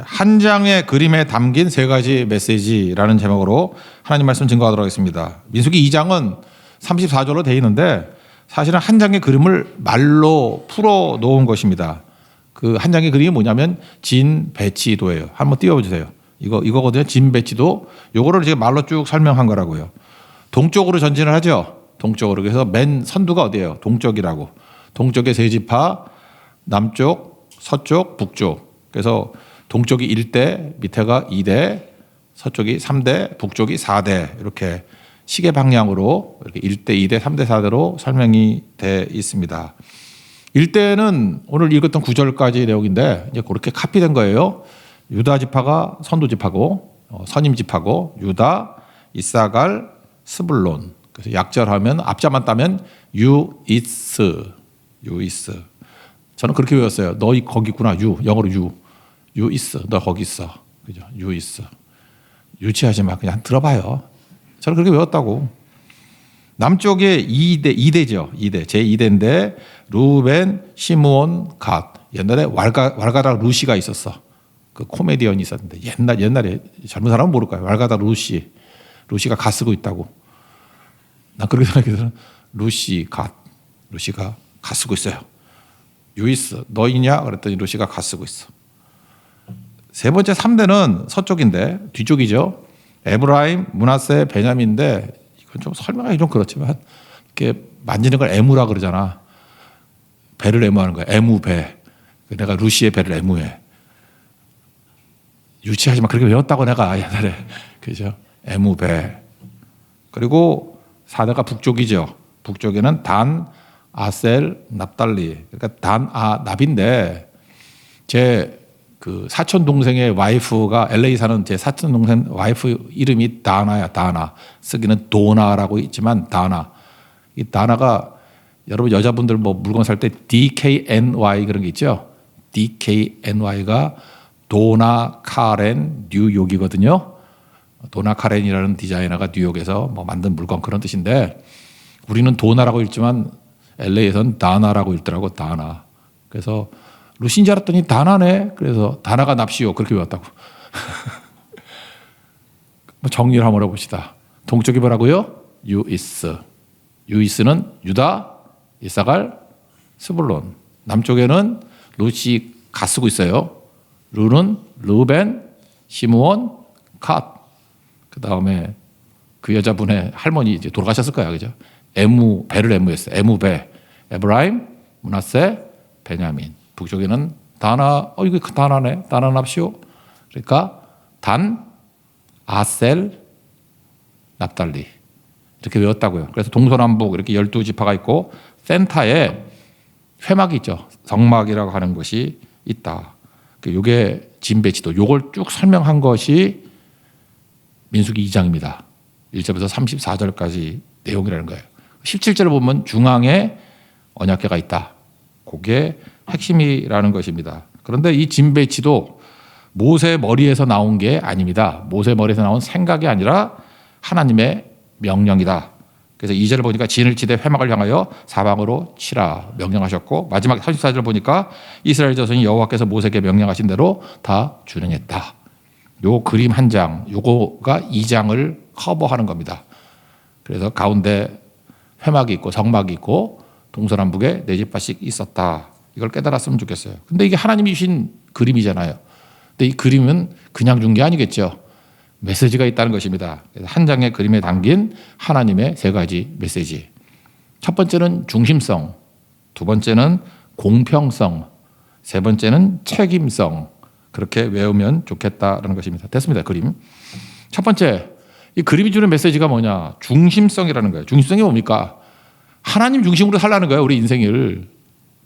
한 장의 그림에 담긴 세 가지 메시지라는 제목으로 하나님 말씀 증거하도록 하겠습니다. 민수기 2장은 34절로 되어 있는데 사실은 한 장의 그림을 말로 풀어 놓은 것입니다. 그 한 장의 그림이 뭐냐면 진배치도예요. 한번 띄워주세요. 이거거든요. 진배치도. 요거를 제가 말로 쭉 설명한 거라고요. 동쪽으로 전진을 하죠. 동쪽으로. 그래서 맨 선두가 어디예요? 동쪽이라고. 동쪽의 세 지파, 남쪽, 서쪽, 북쪽. 그래서 동쪽이 1대, 밑에가 2대, 서쪽이 3대, 북쪽이 4대 이렇게 시계 방향으로 이렇게 1대, 2대, 3대, 4대로 설명이 돼 있습니다. 1대는 오늘 읽었던 9절까지 내용인데 이제 그렇게 카피된 거예요. 유다 지파가 선두 지파고 선임 지파고 유다, 이사갈, 스불론. 그래서 약절하면 앞자만 따면 유이스. 저는 그렇게 외웠어요. 너 거기 있구나. 영어로 유 있어. 너 거기 있어. 그죠? 유 있어. 유치하지 마. 그냥 들어봐요. 저는 그렇게 외웠다고. 남쪽에 2대죠. 2대. 제2대인데 루벤, 시므온, 갓. 옛날에 왈가다 루시가 있었어. 그 코미디언이 있었는데 옛날에 젊은 사람은 모를 거예요. 왈가다 루시가 갓 쓰고 있다고. 난 그렇게 생각해서 루시가 갓 쓰고 있어요. 유이스 너희냐? 그랬더니 루시가 갓 쓰고 있어. 세 번째 3대는 서쪽인데 뒤쪽이죠. 에브라임, 므낫세, 베냐민인데 이건 좀 설명하기 좀 그렇지만 이렇게 만지는 걸 애무라 그러잖아. 배를 애무하는 거야. 애무배. 내가 루시의 배를 애무해. 유치하지 마. 그렇게 외웠다고 내가 옛날에. 그죠? 애무배. 그리고 4대가 북쪽이죠. 북쪽에는 단, 아셀, 납달리. 그러니까 단, 납인데 제 그 사촌 동생의 와이프가 LA 사는 제 사촌 동생 와이프 이름이 다나야. 다나. 쓰기는 도나라고 있지만 다나. 이 다나가 여러분 여자분들 뭐 물건 살 때 DKNY 그런 게 있죠. DKNY가 도나 카렌 뉴욕이거든요. 도나 카렌이라는 디자이너가 뉴욕에서 뭐 만든 물건 그런 뜻인데 우리는 도나라고 읽지만 LA에서는 다나라고 읽더라고. 다나. 그래서 루시인 줄 알았더니 다나네. 그래서 다나가 납시오. 그렇게 외웠다고. 정리를 한번 해봅시다. 동쪽이 뭐라고요? 유이스는 유다, 이사갈, 스불론. 남쪽에는 루시 갓 쓰고 있어요. 루는 르벤, 시므온, 갓. 그 다음에 그 여자분의 할머니 이제 돌아가셨을 거야, 그죠? 배를 애무했어요. 애무배. 에브라임, 므낫세, 베냐민. 북쪽에는 다나, 이거 다나네. 다나 납시오. 그러니까 단, 아셀, 납달리. 이렇게 외웠다고요. 그래서 동서남북 이렇게 12지파가 있고 센터에 회막이 있죠. 성막이라고 하는 것이 있다. 이게 진배치도. 요걸 쭉 설명한 것이 민수기 2장입니다. 1절부터 34절까지 내용이라는 거예요. 17절을 보면 중앙에 언약궤가 있다. 그게 핵심이라는 것입니다. 그런데 이 진배치도 모세 머리에서 나온 게 아닙니다. 모세 머리에서 나온 생각이 아니라 하나님의 명령이다. 그래서 2절을 보니까 진을 치되 회막을 향하여 사방으로 치라 명령하셨고 마지막 34절 보니까 이스라엘 자손이 여호와께서 모세에게 명령하신 대로 다 준행했다. 요 그림 한 장, 요거가 2장을 커버하는 겁니다. 그래서 가운데 회막이 있고 성막이 있고 동서남북에 네 지파씩 있었다. 이걸 깨달았으면 좋겠어요. 근데 이게 하나님이 주신 그림이잖아요. 근데 이 그림은 그냥 준 게 아니겠죠. 메시지가 있다는 것입니다. 그래서 한 장의 그림에 담긴 하나님의 세 가지 메시지. 첫 번째는 중심성, 두 번째는 공평성, 세 번째는 책임성. 그렇게 외우면 좋겠다라는 것입니다. 됐습니다. 그림. 첫 번째, 이 그림이 주는 메시지가 뭐냐? 중심성이라는 거예요. 중심성이 뭡니까? 하나님 중심으로 살라는 거예요. 우리 인생을.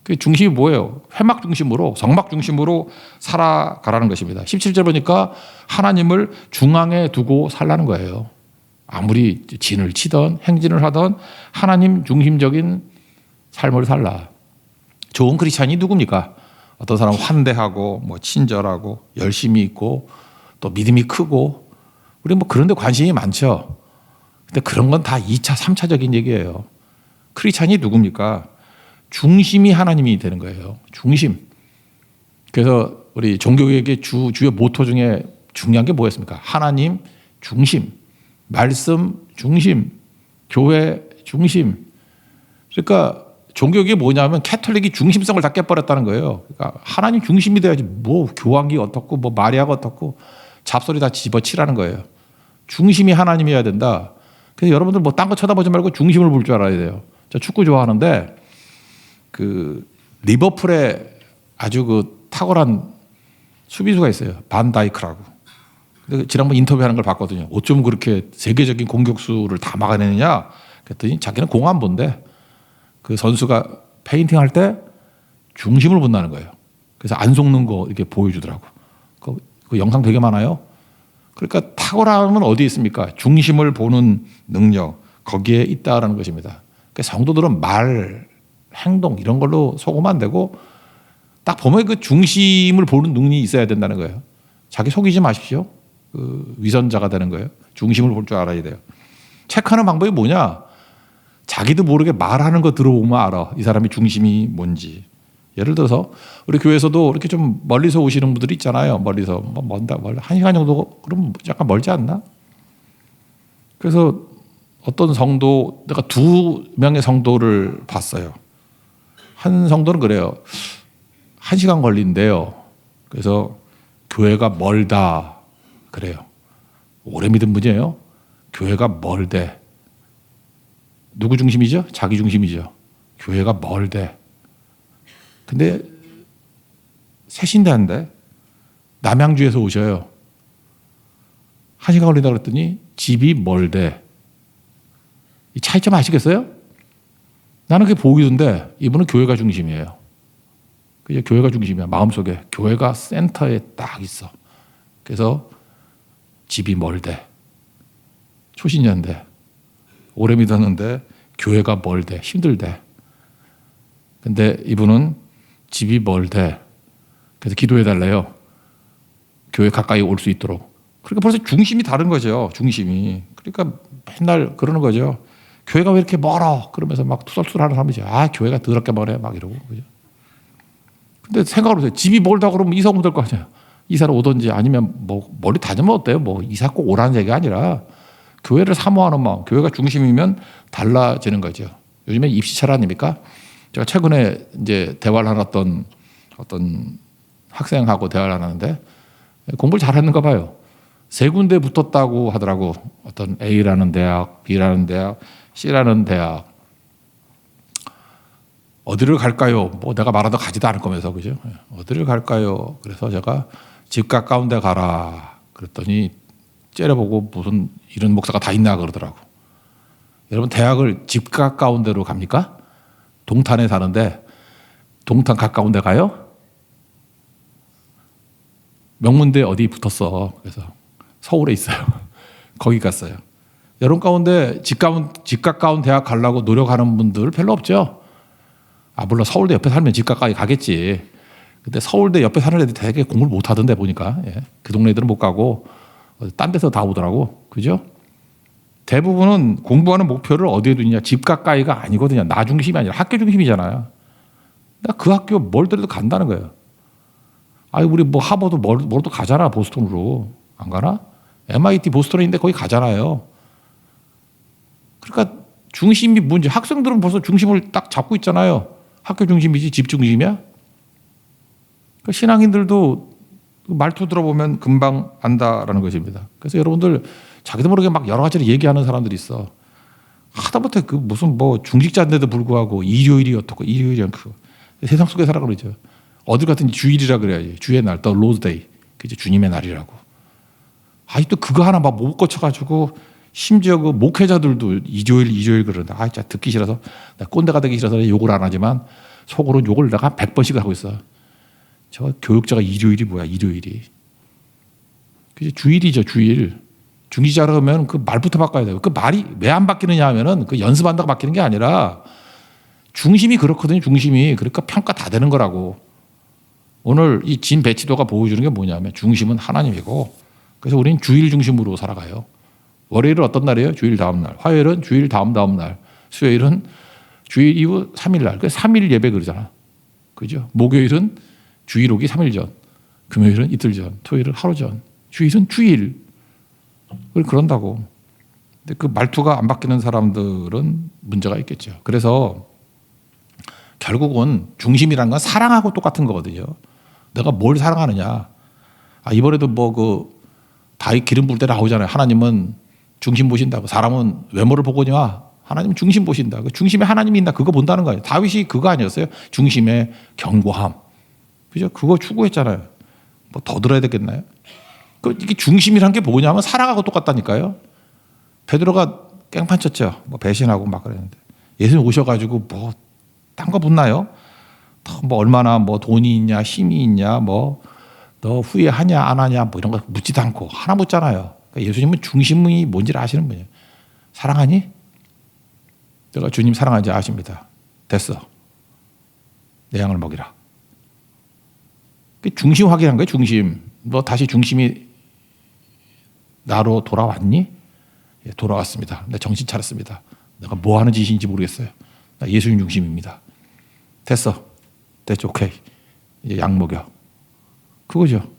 그 중심이 뭐예요? 회막 중심으로, 성막 중심으로 살아가라는 것입니다. 17절 보니까 하나님을 중앙에 두고 살라는 거예요. 아무리 진을 치던 행진을 하던 하나님 중심적인 삶을 살라. 좋은 크리스찬이 누굽니까? 어떤 사람은 환대하고 뭐 친절하고 열심히 있고 또 믿음이 크고 우리 뭐 그런 데 관심이 많죠. 근데 그런 건 다 2차, 3차적인 얘기예요. 크리스찬이 누굽니까? 중심이 하나님이 되는 거예요. 중심. 그래서 우리 종교개혁의 주요 모토 중에 중요한 게 뭐였습니까? 하나님 중심, 말씀 중심, 교회 중심. 그러니까 종교개혁이 뭐냐면 캐톨릭이 중심성을 다 깨버렸다는 거예요. 그러니까 하나님 중심이 돼야지 뭐 교황이 어떻고 뭐 마리아가 어떻고 잡소리 다 집어치라는 거예요. 중심이 하나님이어야 된다. 그래서 여러분들 뭐 딴 거 쳐다보지 말고 중심을 볼 줄 알아야 돼요. 저 축구 좋아하는데 그 리버풀에 아주 그 탁월한 수비수가 있어요. 반 다이크라고. 지난번 인터뷰하는 걸 봤거든요. 어쩜 그렇게 세계적인 공격수를 다 막아내느냐? 그랬더니 자기는 공 안 본대. 그 선수가 페인팅 할 때 중심을 본다는 거예요. 그래서 안 속는 거 이렇게 보여주더라고. 그 영상 되게 많아요. 그러니까 탁월함은 어디에 있습니까? 중심을 보는 능력, 거기에 있다라는 것입니다. 그러니까 성도들은 말, 행동 이런 걸로 속으면 안 되고 딱 보면 그 중심을 보는 눈이 있어야 된다는 거예요. 자기 속이지 마십시오. 그 위선자가 되는 거예요. 중심을 볼 줄 알아야 돼요. 체크하는 방법이 뭐냐? 자기도 모르게 말하는 거 들어보면 알아. 이 사람이 중심이 뭔지. 예를 들어서 우리 교회에서도 이렇게 좀 멀리서 오시는 분들이 있잖아요. 멀리서 뭐 먼다, 한 시간 정도 그럼 약간 멀지 않나? 그래서 어떤 성도 내가 2명의 성도를 봤어요. 한 성도는 그래요. 1시간 걸린대요. 그래서 교회가 멀다 그래요. 오래 믿은 분이에요. 교회가 멀대. 누구 중심이죠? 자기 중심이죠. 교회가 멀대. 근데 새신대인데 남양주에서 오셔요. 1시간 걸린다 그랬더니 집이 멀대. 이 차이점 아시겠어요? 나는 그게 보이던데 이분은 교회가 중심이에요. 그게 교회가 중심이야. 마음속에 교회가 센터에 딱 있어. 그래서 집이 멀대. 초신자인데 오래 믿었는데 교회가 멀대. 힘들대. 근데 이분은 집이 멀대. 그래서 기도해달래요. 교회 가까이 올 수 있도록. 그러니까 벌써 중심이 다른 거죠. 중심이. 그러니까 맨날 그러는 거죠. 교회가 왜 이렇게 멀어? 그러면서 막 투덜투덜하는 사람이죠. 아, 교회가 더럽게 멀어. 막 이러고. 그죠? 근데 생각을 해보세요. 집이 멀다 그러면 이사 오면 될 거 아니에요. 이사를 오든지 아니면 뭐 멀리 다니면 어때요? 뭐 이사 꼭 오라는 얘기가 아니라 교회를 사모하는 마음, 교회가 중심이면 달라지는 거죠. 요즘에 입시철 아닙니까? 제가 최근에 이제 대화를 하던 어떤 학생하고 대화를 하는데 공부를 잘했는가 봐요. 3군데 붙었다고 하더라고. 어떤 A라는 대학, B라는 대학, C라는 대학. 어디를 갈까요? 뭐 내가 말하다 가지도 않을 거면서 그죠? 어디를 갈까요? 그래서 제가 집 가까운 데 가라. 그랬더니 째려보고 무슨 이런 목사가 다 있나 그러더라고. 여러분 대학을 집 가까운 데로 갑니까? 동탄에 사는데 동탄 가까운 데 가요? 명문대 어디 붙었어. 그래서 서울에 있어요. 거기 갔어요. 여러분 가운데 집 가까운 대학 가려고 노력하는 분들 별로 없죠? 아, 물론 서울대 옆에 살면 집 가까이 가겠지. 근데 서울대 옆에 사는 애들이 되게 공부를 못 하던데 보니까. 예. 그 동네 애들은 못 가고 딴 데서 다 오더라고. 그죠? 대부분은 공부하는 목표를 어디에 두느냐. 집 가까이가 아니거든요. 나 중심이 아니라 학교 중심이잖아요. 나 그 학교 멀더라도 간다는 거예요. 아니, 우리 뭐 하버드 뭘도 가잖아. 보스턴으로. 안 가나? MIT 보스턴에 있는데 거기 가잖아요. 그러니까 중심이 뭔지 학생들은 벌써 중심을 딱 잡고 있잖아요. 학교 중심이지 집 중심이야? 그러니까 신앙인들도 말투 들어보면 금방 안다라는 것입니다. 그래서 여러분들 자기도 모르게 막 여러 가지를 얘기하는 사람들이 있어. 하다못해 그 무슨 뭐 중직자인데도 불구하고 일요일이 어떻고 일요일이 않고 세상 속에 살아 그러죠. 어딜 갔든지 주일이라 그래야지. 주의 날, 더 로드 데이. 그게 주님의 날이라고. 아직도 그거 하나 막 못 고쳐가지고 심지어 그 목회자들도 일요일 그러는데 아, 진짜 듣기 싫어서 나 꼰대가 되기 싫어서 욕을 안 하지만 속으로 욕을 내가 100번씩 하고 있어. 저 교육자가 일요일이 뭐야, 일요일이. 그게 주일이죠, 주일. 중지자라 하면 그 말부터 바꿔야 돼요. 그 말이 왜 안 바뀌느냐 하면은 그 연습한다고 바뀌는 게 아니라 중심이 그렇거든요, 중심이. 그러니까 평가 다 되는 거라고. 오늘 이 진 배치도가 보여주는 게 뭐냐면 중심은 하나님이고 그래서 우리는 주일 중심으로 살아가요. 월요일은 어떤 날이에요? 주일 다음 날. 화요일은 주일 다음 날. 수요일은 주일 이후 3일 날. 그 3일 예배 그러잖아. 그죠? 목요일은 주일 오기 3일 전. 금요일은 이틀 전, 토요일은 하루 전, 주일은 주일. 그런다고. 근데 그 말투가 안 바뀌는 사람들은 문제가 있겠죠. 그래서 결국은 중심이라는 건 사랑하고 똑같은 거거든요. 내가 뭘 사랑하느냐. 이번에도 다윗 기름 부을 때 나오잖아요. 하나님은 중심 보신다고. 사람은 외모를 보거니와 하나님은 중심 보신다. 그 중심에 하나님이 있나 그거 본다는 거예요. 다윗이 그거 아니었어요? 중심의 견고함. 그죠? 그거 추구했잖아요. 뭐 더 들어야 되겠나요? 이게 중심이란 게 뭐냐면 사랑하고 똑같다니까요. 베드로가 깽판 쳤죠. 배신하고 막 그랬는데 예수님 오셔가지고 딴 거 묻나요? 얼마나 돈이 있냐, 힘이 있냐, 너 후회하냐, 안 하냐, 이런 거 묻지도 않고 하나 묻잖아요. 그러니까 예수님은 중심이 뭔지를 아시는 분이에요. 사랑하니? 내가 주님 사랑하는지 아십니다. 됐어. 내 양을 먹이라. 중심 확인한 거예요. 중심. 너 다시 중심이 나로 돌아왔니? 예, 돌아왔습니다. 내 정신 차렸습니다. 내가 뭐 하는 짓인지 모르겠어요. 나 예수님 중심입니다. 됐어. 오케이. 이제 약 먹여. 그거죠.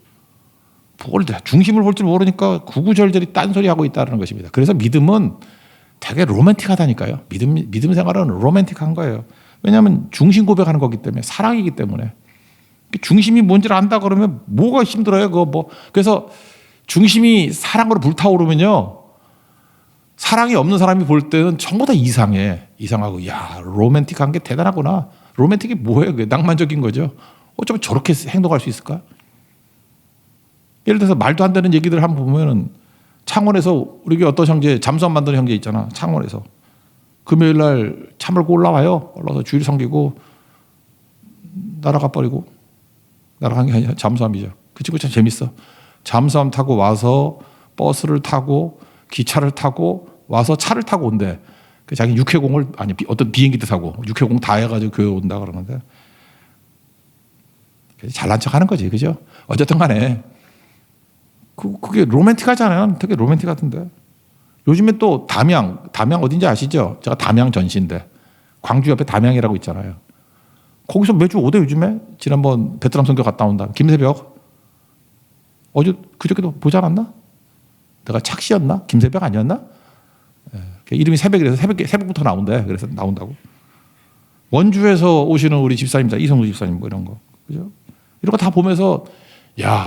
중심을 볼 줄 모르니까 구구절절히 딴소리 하고 있다는 것입니다. 그래서 믿음은 되게 로맨틱하다니까요. 믿음 생활은 로맨틱한 거예요. 왜냐하면 중심 고백하는 거기 때문에, 사랑이기 때문에. 중심이 뭔지를 안다 그러면 뭐가 힘들어요? 그래서 중심이 사랑으로 불타오르면요. 사랑이 없는 사람이 볼 때는 전부 다 이상하고, 로맨틱한 게 대단하구나. 로맨틱이 뭐예요? 그게 낭만적인 거죠. 어쩌면 저렇게 행동할 수 있을까? 예를 들어서 말도 안 되는 얘기들 한번 보면은 창원에서 우리 어떤 형제, 잠수함 만드는 형제 있잖아. 창원에서. 금요일 날 차 몰고 올라와요. 올라와서 주일 섬기고 날아가 버리고. 날아간 게 아니라 잠수함이죠. 그 친구 참 재밌어. 잠수함 타고 와서 버스를 타고 기차를 타고 와서 차를 타고 온대. 자기 육해공을, 어떤 비행기도 타고 육해공 다 해가지고 교회 온다 그러는데. 잘난 척 하는 거지. 그죠? 어쨌든 간에. 그게 로맨틱하잖아요. 되게 로맨틱하던데. 요즘에 또 담양 어딘지 아시죠? 제가 담양 전시인데 광주 옆에 담양이라고 있잖아요. 거기서 매주 오대 요즘에. 지난번 베트남 선교 갔다 온다. 김새벽. 그저께도 보지 않았나? 내가 착시였나? 김새벽 아니었나? 이름이 새벽이라서 새벽부터 나온대. 그래서 나온다고. 원주에서 오시는 우리 집사님이다. 이성우 집사님 이런 거. 그죠? 이런 거 다 보면서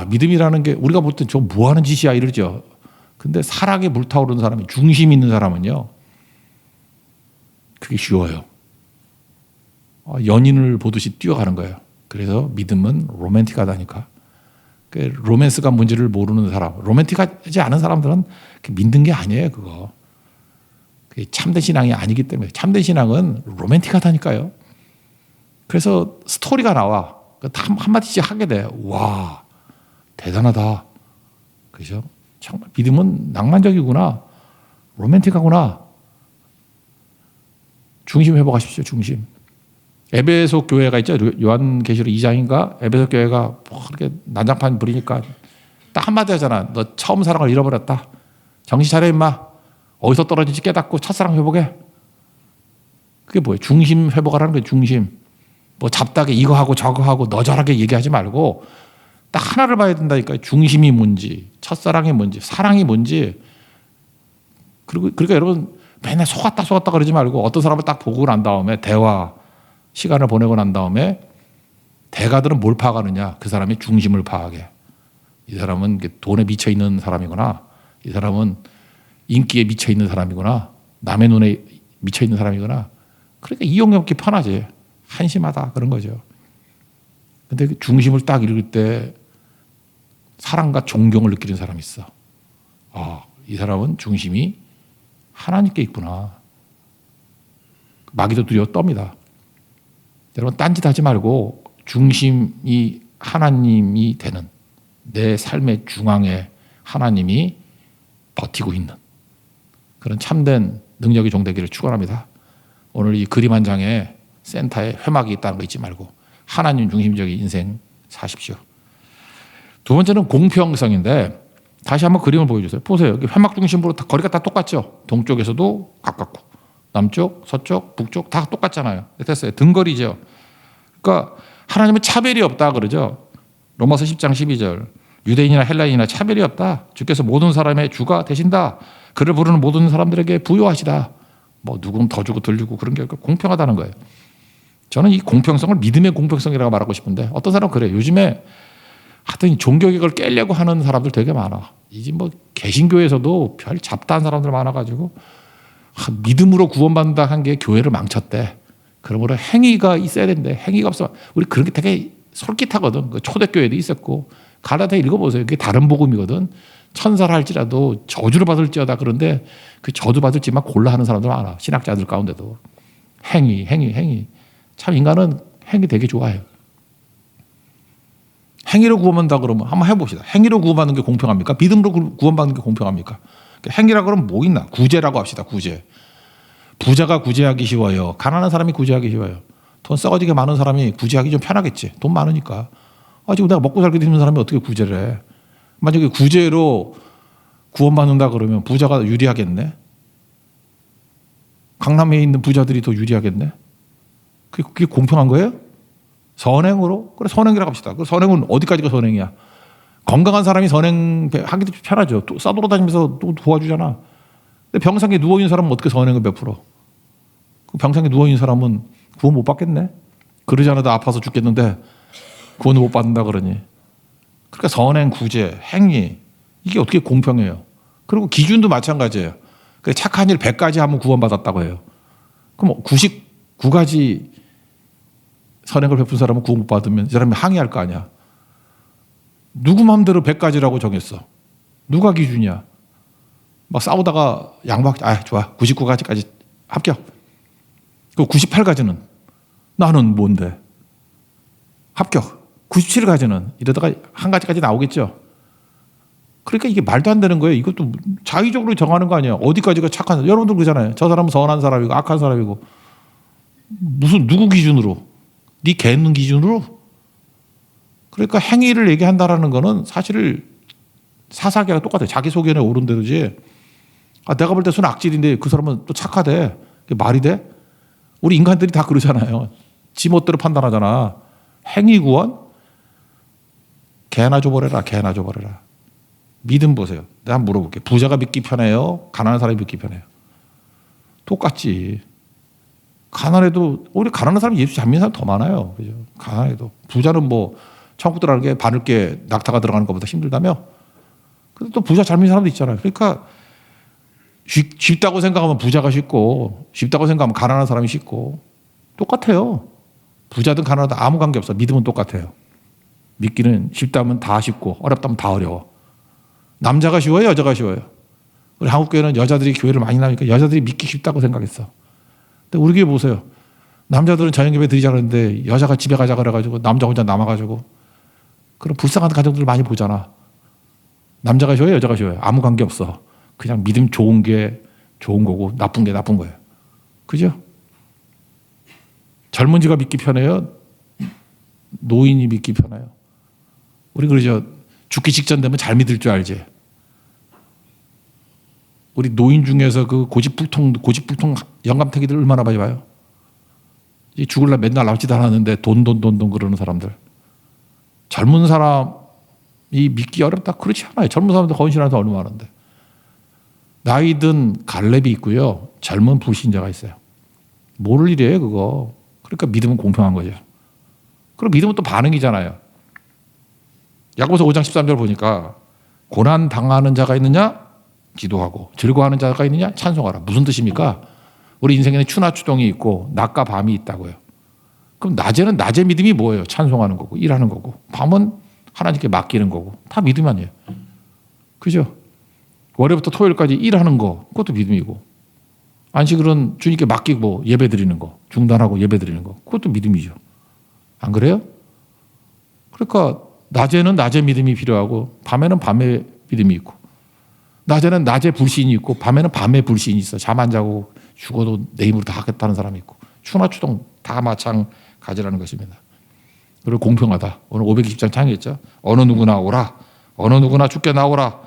믿음이라는 게 우리가 볼 땐 저 뭐 하는 짓이야 이러죠. 근데 사랑에 불타오르는 사람이, 중심 있는 사람은요. 그게 쉬워요. 연인을 보듯이 뛰어가는 거예요. 그래서 믿음은 로맨틱하다니까. 로맨스가 뭔지를 모르는 사람, 로맨틱하지 않은 사람들은 믿는 게 아니에요. 그거. 그게 참된 신앙이 아니기 때문에. 참된 신앙은 로맨틱하다니까요. 그래서 스토리가 나와. 한마디씩 하게 돼. 와, 대단하다. 그죠? 정말 믿음은 낭만적이구나. 로맨틱하구나. 중심 회복하십시오. 중심. 에베소 교회가 있죠. 요한계시록 2장인가? 에베소 교회가 이렇게 난장판 부리니까 딱 한마디 하잖아. 너 처음 사랑을 잃어버렸다. 정신 차려 임마. 어디서 떨어진지 깨닫고 첫사랑 회복해. 그게 뭐예요? 중심 회복하라는 거예요. 중심. 잡다하게 이거 하고 저거 하고 너절하게 얘기하지 말고 딱 하나를 봐야 된다니까요. 중심이 뭔지, 첫사랑이 뭔지, 사랑이 뭔지. 그러니까 여러분 맨날 속았다 그러지 말고 어떤 사람을 딱 보고 난 다음에 시간을 보내고 난 다음에 대가들은 뭘 파악하느냐. 그 사람의 중심을 파악해. 이 사람은 돈에 미쳐있는 사람이구나. 이 사람은 인기에 미쳐있는 사람이구나. 남의 눈에 미쳐있는 사람이구나. 그러니까 이용해먹기 편하지. 한심하다 그런 거죠. 근데 그 중심을 딱 읽을 때 사랑과 존경을 느끼는 사람이 있어. 이 사람은 중심이 하나님께 있구나. 마귀도 두려워 떱니다. 여러분 딴짓 하지 말고 중심이 하나님이 되는, 내 삶의 중앙에 하나님이 버티고 있는 그런 참된 능력의 종되기를 축원합니다. 오늘 이 그림 한 장에 센터에 회막이 있다는 거 잊지 말고 하나님 중심적인 인생 사십시오. 두 번째는 공평성인데, 다시 한번 그림을 보여주세요. 보세요. 회막 중심으로 거리가 다 똑같죠. 동쪽에서도 가깝고 남쪽, 서쪽, 북쪽 다 똑같잖아요. 됐어요. 등거리죠. 그러니까 하나님은 차별이 없다 그러죠. 로마서 10장 12절. 유대인이나 헬라인이나 차별이 없다. 주께서 모든 사람의 주가 되신다. 그를 부르는 모든 사람들에게 부요하시다. 뭐 누군 더 주고 덜 주고 그런 게 공평하다는 거예요. 저는 이 공평성을 믿음의 공평성이라고 말하고 싶은데 어떤 사람은 그래요. 요즘에 하여튼 종교개혁을 깨려고 하는 사람들 되게 많아. 이제 뭐 개신교에서도 별 잡다한 사람들 많아가지고 믿음으로 구원받는다 한 게 교회를 망쳤대. 그러므로 행위가 있어야 되는데 행위가 없어. 우리 그런 게 되게 솔깃하거든. 초대교회도 있었고 갈라디아 읽어보세요. 그게 다른 복음이거든. 천사를 할지라도 저주를 받을지어다. 그런데 그 저주 받을지만 골라 하는 사람들 많아. 신학자들 가운데도. 행위. 참 인간은 행위 되게 좋아해요. 행위로 구원받는다 그러면 한번 해봅시다. 행위로 구원받는 게 공평합니까? 믿음으로 구원받는 게 공평합니까? 행위라 그러면 뭐 있나? 구제라고 합시다. 구제. 부자가 구제하기 쉬워요. 가난한 사람이 구제하기 쉬워요. 돈 썩어지게 많은 사람이 구제하기 좀 편하겠지. 돈 많으니까. 지금 내가 먹고 살기 힘든 사람이 어떻게 구제를 해? 만약에 구제로 구원받는다 그러면 부자가 유리하겠네? 강남에 있는 부자들이 더 유리하겠네? 그게 공평한 거예요? 선행으로? 그래, 선행이라고 합시다. 그 선행은 어디까지가 선행이야? 건강한 사람이 선행하기도 편하죠. 또 싸돌아다니면서 또 도와주잖아. 근데 병상에 누워있는 사람은 어떻게 선행을 베풀어? 그 병상에 누워있는 사람은 구원 못 받겠네? 그러지 않아도 아파서 죽겠는데 구원을 못 받는다 그러니. 그러니까 선행, 구제, 행위 이게 어떻게 공평해요? 그리고 기준도 마찬가지예요. 착한 일 100가지 하면 구원받았다고 해요. 그럼 99가지 선행을 베푼 사람은 구원 못 받으면 이 사람이 항의할 거 아니야. 누구 마음대로 100가지라고 정했어. 누가 기준이야? 막 싸우다가 좋아. 99가지까지 합격. 그 98가지는 나는 뭔데? 합격. 97가지는 이러다가 한 가지까지 나오겠죠. 그러니까 이게 말도 안 되는 거예요. 이것도 자의적으로 정하는 거 아니에요. 어디까지가 착한 사람. 여러분들 그러잖아요. 저 사람은 선한 사람이고 악한 사람이고. 무슨 누구 기준으로? 네 개는 기준으로? 그러니까 행위를 얘기한다라는 거는 사실 사사기랑 똑같아요. 자기소견에 옳은 대로지. 내가 볼 때 손 악질인데 그 사람은 또 착하대. 그게 말이 돼? 우리 인간들이 다 그러잖아요. 지 멋대로 판단하잖아. 행위 구원? 개나 줘버려라. 믿음 보세요. 내가 한번 물어볼게. 부자가 믿기 편해요? 가난한 사람이 믿기 편해요? 똑같지. 가난해도 우리 가난한 사람이 예수 잘 믿는 사람 더 많아요. 그죠? 가난해도 부자는 뭐 천국 들어가는 게 바늘게 낙타가 들어가는 것보다 힘들다며. 근데 또 부자 잘 믿는 사람도 있잖아요. 그러니까 쉽다고 생각하면 부자가 쉽고 쉽다고 생각하면 가난한 사람이 쉽고 똑같아요. 부자든 가난하든 아무 관계 없어. 믿음은 똑같아요. 믿기는 쉽다면 다 쉽고 어렵다면 다 어려워. 남자가 쉬워요? 여자가 쉬워요? 우리 한국교회는 여자들이 교회를 많이 나니까 여자들이 믿기 쉽다고 생각했어. 근데 우리 교회 보세요. 남자들은 저녁예배 드리자 그러는데 여자가 집에 가자 그래가지고 남자 혼자 남아가지고 그런 불쌍한 가정들을 많이 보잖아. 남자가 쉬워요? 여자가 쉬워요? 아무 관계 없어. 그냥 믿음 좋은 게 좋은 거고 나쁜 게 나쁜 거예요. 그죠? 젊은이가 믿기 편해요? 노인이 믿기 편해요? 우리 그러죠. 죽기 직전 되면 잘 믿을 줄 알지. 우리 노인 중에서 그 고집불통 영감탱이들 얼마나 많이 봐요? 죽을라 맨날 남지도 않았는데 돈 그러는 사람들. 젊은 사람이 믿기 어렵다? 그렇지 않아요. 젊은 사람들 헌신하는 사람 얼마나 많은데. 나이 든 갈렙이 있고요. 젊은 불신자가 있어요. 모를 일이에요, 그거. 그러니까 믿음은 공평한 거죠. 그럼 믿음은 또 반응이잖아요. 야고보서 5장 13절 보니까 고난 당하는 자가 있느냐? 기도하고. 즐거워하는 자가 있느냐? 찬송하라. 무슨 뜻입니까? 우리 인생에는 추나 추동이 있고 낮과 밤이 있다고요. 그럼 낮에는 낮의 믿음이 뭐예요? 찬송하는 거고 일하는 거고. 밤은 하나님께 맡기는 거고. 다 믿음 아니에요. 그죠? 월요일부터 토요일까지 일하는 거 그것도 믿음이고. 안식일은 주님께 맡기고 예배 드리는 거. 중단하고 예배 드리는 거. 그것도 믿음이죠. 안 그래요? 그러니까 낮에는 낮의 믿음이 필요하고 밤에는 밤의 믿음이 있고 낮에는 낮의 불신이 있고 밤에는 밤의 불신이 있어. 잠 안 자고 죽어도 내 힘으로 다 하겠다는 사람이 있고 추나 추동 다 마찬가지라는 것입니다. 그리고 공평하다. 오늘 520장 창의했죠. 어느 누구나 오라. 어느 누구나 주께 나오라.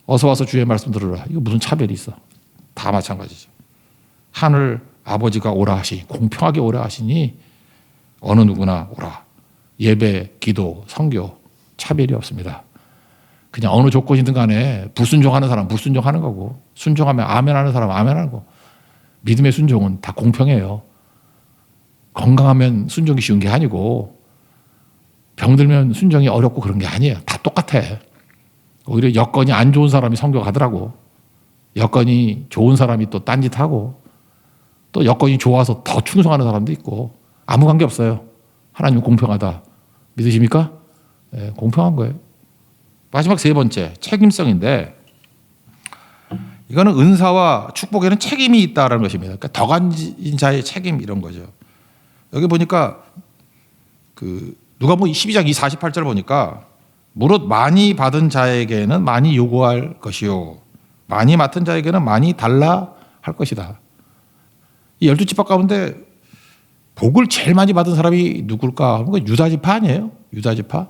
어서 와서 주의 말씀 들으라. 이거 무슨 차별이 있어. 다 마찬가지죠. 하늘 아버지가 오라 하시니 공평하게 오라 하시니 어느 누구나 오라. 예배, 기도, 선교 차별이 없습니다. 그냥 어느 조건이든 간에 불순종하는 사람 불순종하는 거고 순종하면 아멘하는 사람 아멘하는 거고 믿음의 순종은 다 공평해요. 건강하면 순종이 쉬운 게 아니고 병들면 순종이 어렵고 그런 게 아니에요. 다 똑같아. 오히려 여건이 안 좋은 사람이 성교 가더라고. 여건이 좋은 사람이 또 딴짓하고 또 여건이 좋아서 더 충성하는 사람도 있고 아무 관계 없어요. 하나님은 공평하다. 믿으십니까? 네, 공평한 거예요. 마지막 세 번째, 책임성인데 이거는 은사와 축복에는 책임이 있다는 것입니다. 그러니까 더 가진 자의 책임 이런 거죠. 여기 보니까 누가복음 12장 48절 보니까 무릇 많이 받은 자에게는 많이 요구할 것이요 많이 맡은 자에게는 많이 달라 할 것이다. 이 12지파 가운데 복을 제일 많이 받은 사람이 누굴까? 유다지파 아니에요? 유다지파?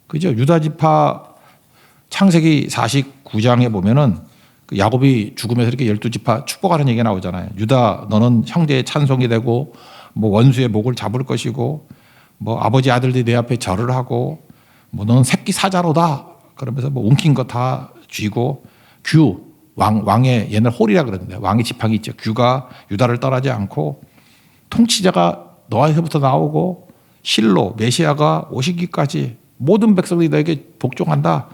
그죠? 유다지파 창세기 49장에 보면은 그 야곱이 죽으면서 이렇게 12지파 축복하는 얘기가 나오잖아요. 유다 너는 형제의 찬송이 되고 뭐 원수의 목을 잡을 것이고 뭐 아버지 아들들이 내 앞에 절을 하고 뭐 너는 새끼 사자로다 그러면서 뭐 웅킨 거 다 쥐고 왕의 옛날 홀이라 그러는데 왕의 지팡이 있죠. 규가 유다를 떠나지 않고 통치자가 너에서부터 나오고 실로 메시아가 오시기까지 모든 백성들이 너에게 복종한다.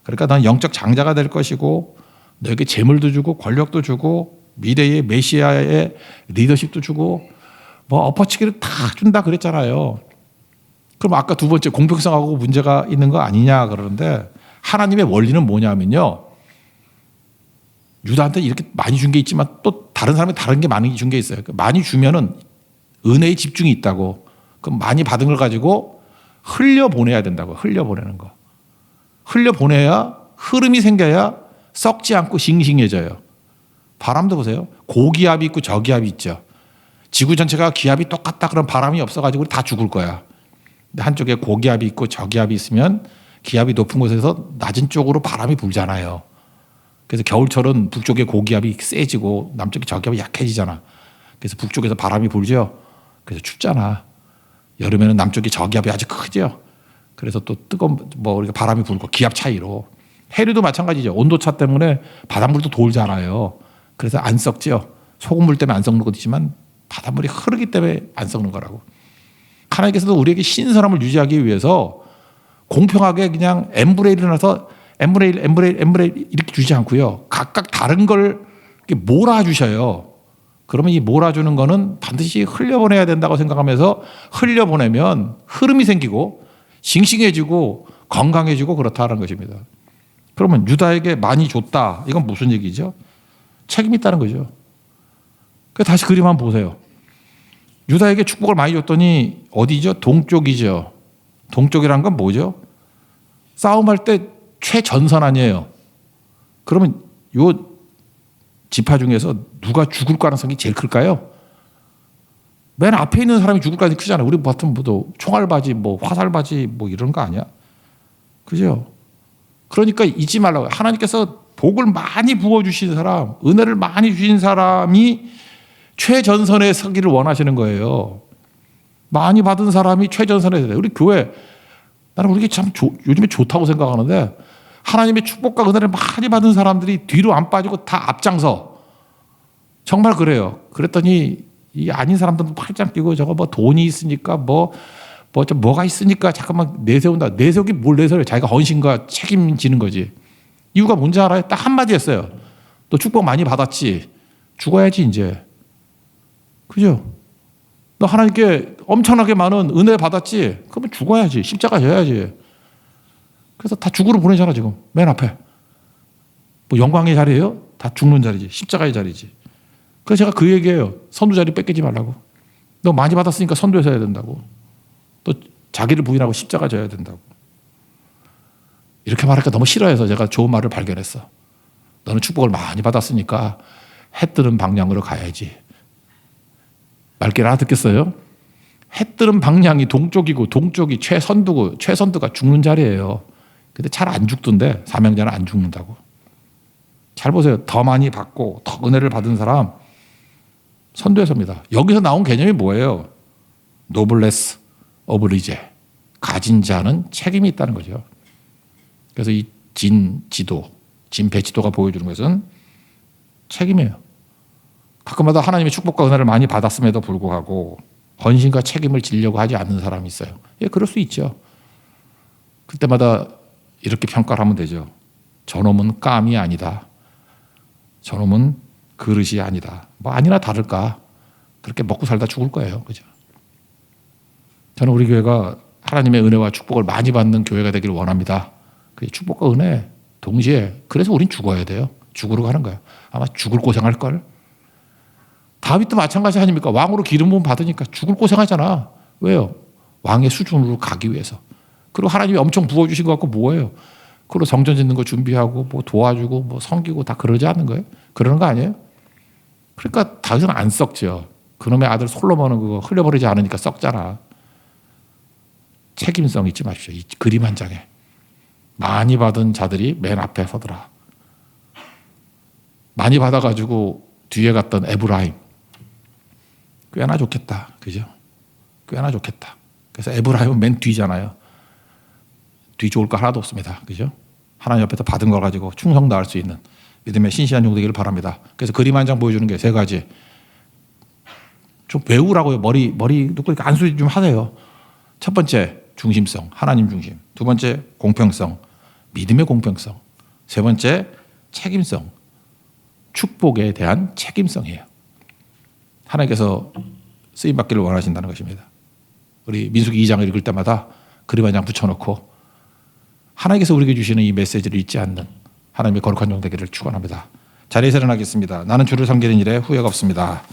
그러니까 넌 영적 장자가 될 것이고 너에게 재물도 주고 권력도 주고 미래의 메시아의 리더십도 주고 뭐 엎어치기를 다 준다 그랬잖아요. 그럼 아까 두 번째 공평성하고 문제가 있는 거 아니냐 그러는데 하나님의 원리는 뭐냐면요. 유다한테 이렇게 많이 준 게 있지만 또 다른 사람이 다른 게 많이 준 게 있어요. 많이 주면은 은혜의 집중이 있다고. 그럼 많이 받은 걸 가지고 흘려보내야 된다고. 흘려보내는 거. 흘려보내야 흐름이 생겨야 썩지 않고 싱싱해져요. 바람도 보세요. 고기압이 있고 저기압이 있죠. 지구 전체가 기압이 똑같다 그러면 바람이 없어가지고 다 죽을 거야. 근데 한쪽에 고기압이 있고 저기압이 있으면 기압이 높은 곳에서 낮은 쪽으로 바람이 불잖아요. 그래서 겨울철은 북쪽에 고기압이 세지고 남쪽에 저기압이 약해지잖아. 그래서 북쪽에서 바람이 불죠. 그래서 춥잖아. 여름에는 남쪽에 저기압이 아주 크죠. 그래서 또 뜨거운 우리가 바람이 불고 기압 차이로 해류도 마찬가지죠. 온도 차 때문에 바닷물도 돌잖아요. 그래서 안 썩죠. 소금물 때문에 안 썩는 것도 있지만 바닷물이 흐르기 때문에 안 썩는 거라고. 하나님께서도 우리에게 신선함을 유지하기 위해서 공평하게 그냥 n분의 1을 나서 n분의 1 이렇게 주지 않고요. 각각 다른 걸 이렇게 몰아주셔요. 그러면 이 몰아주는 거는 반드시 흘려보내야 된다고 생각하면서 흘려보내면 흐름이 생기고 싱싱해지고 건강해지고 그렇다는 것입니다. 그러면 유다에게 많이 줬다. 이건 무슨 얘기죠? 책임이 있다는 거죠. 다시 그림 한번 보세요. 유다에게 축복을 많이 줬더니 어디죠? 동쪽이죠. 동쪽이란 건 뭐죠? 싸움할 때 최전선 아니에요. 그러면 요 지파 중에서 누가 죽을 가능성이 제일 클까요? 맨 앞에 있는 사람이 죽을 가능성이 크잖아요. 우리 같은 뭐 총알바지, 뭐 화살바지, 뭐 이런 거 아니야? 그죠? 그러니까 잊지 말라고. 하나님께서 복을 많이 부어주신 사람, 은혜를 많이 주신 사람이 최전선에 서기를 원하시는 거예요. 많이 받은 사람이 최전선에 서야. 우리 교회, 나는 우리 참 요즘에 좋다고 생각하는데 하나님의 축복과 은혜를 많이 받은 사람들이 뒤로 안 빠지고 다 앞장서. 정말 그래요. 그랬더니 이 아닌 사람들도 팔짱 끼고 저거 뭐 돈이 있으니까 뭐가 있으니까 잠깐만 내세운다. 내세우기 뭘 내세워요? 자기가 헌신과 책임지는 거지. 이유가 뭔지 알아요? 딱 한마디 했어요. 너 축복 많이 받았지? 죽어야지 이제. 그죠? 너 하나님께 엄청나게 많은 은혜 받았지? 그러면 죽어야지. 십자가 져야지. 그래서 다 죽으러 보내잖아 지금. 맨 앞에. 뭐 영광의 자리예요? 다 죽는 자리지. 십자가의 자리지. 그래서 제가 그 얘기예요. 선두 자리 뺏기지 말라고. 너 많이 받았으니까 선두에서 해야 된다고. 또 자기를 부인하고 십자가 져야 된다고. 이렇게 말하니까 너무 싫어해서 제가 좋은 말을 발견했어. 너는 축복을 많이 받았으니까 해 뜨는 방향으로 가야지. 말귀를 알아듣겠어요? 해 뜨는 방향이 동쪽이고 동쪽이 최선두가 죽는 자리예요. 근데 잘 안 죽던데 사명자는 안 죽는다고. 잘 보세요. 더 많이 받고 더 은혜를 받은 사람 선두에 섭니다. 여기서 나온 개념이 뭐예요? 노블레스 오브 리제. 가진 자는 책임이 있다는 거죠. 그래서 이 진지도, 진배지도가 보여주는 것은 책임이에요. 가끔마다 하나님의 축복과 은혜를 많이 받았음에도 불구하고 헌신과 책임을 지려고 하지 않는 사람이 있어요. 예, 그럴 수 있죠. 그때마다 이렇게 평가를 하면 되죠. 저놈은 깜이 아니다. 저놈은 그릇이 아니다. 뭐 아니나 다를까. 그렇게 먹고 살다 죽을 거예요. 그죠? 저는 우리 교회가 하나님의 은혜와 축복을 많이 받는 교회가 되기를 원합니다. 그 축복과 은혜 동시에. 그래서 우린 죽어야 돼요. 죽으러 가는 거예요. 아마 죽을 고생할 걸. 다윗도 마찬가지 아닙니까? 왕으로 기름 부음 받으니까 죽을 고생하잖아. 왜요? 왕의 수준으로 가기 위해서. 그리고 하나님이 엄청 부어주신 것 같고 뭐예요? 그리고 성전 짓는 거 준비하고 뭐 도와주고 뭐 섬기고 다 그러지 않는 거예요? 그러는 거 아니에요? 그러니까 다윗은 안 썩죠. 그놈의 아들 솔로몬은 그거 흘려버리지 않으니까 썩잖아. 책임성 잊지 마십시오. 이 그림 한 장에. 많이 받은 자들이 맨 앞에 서더라. 많이 받아가지고 뒤에 갔던 에브라임. 꽤나 좋겠다. 그죠? 꽤나 좋겠다. 그래서 에브라임은 맨 뒤잖아요. 뒤 좋을 거 하나도 없습니다. 그죠? 하나님 옆에서 받은 걸 가지고 충성 다할 수 있는 믿음의 신실한 종 되기를 바랍니다. 그래서 그림 한 장 보여주는 게 세 가지. 좀 외우라고요. 머리 놓고 이렇게 안수 좀 하세요. 첫 번째, 중심성. 하나님 중심. 두 번째, 공평성. 믿음의 공평성. 세 번째, 책임성. 축복에 대한 책임성이에요. 하나님께서 쓰임받기를 원하신다는 것입니다. 우리 민수기 2장을 읽을 때마다 그림 한 장 붙여놓고 하나님께서 우리에게 주시는 이 메시지를 잊지 않는 하나님의 거룩한 종 되기를 축원합니다. 자리에서 일어나겠습니다. 나는 주를 섬기는 일에 후회가 없습니다.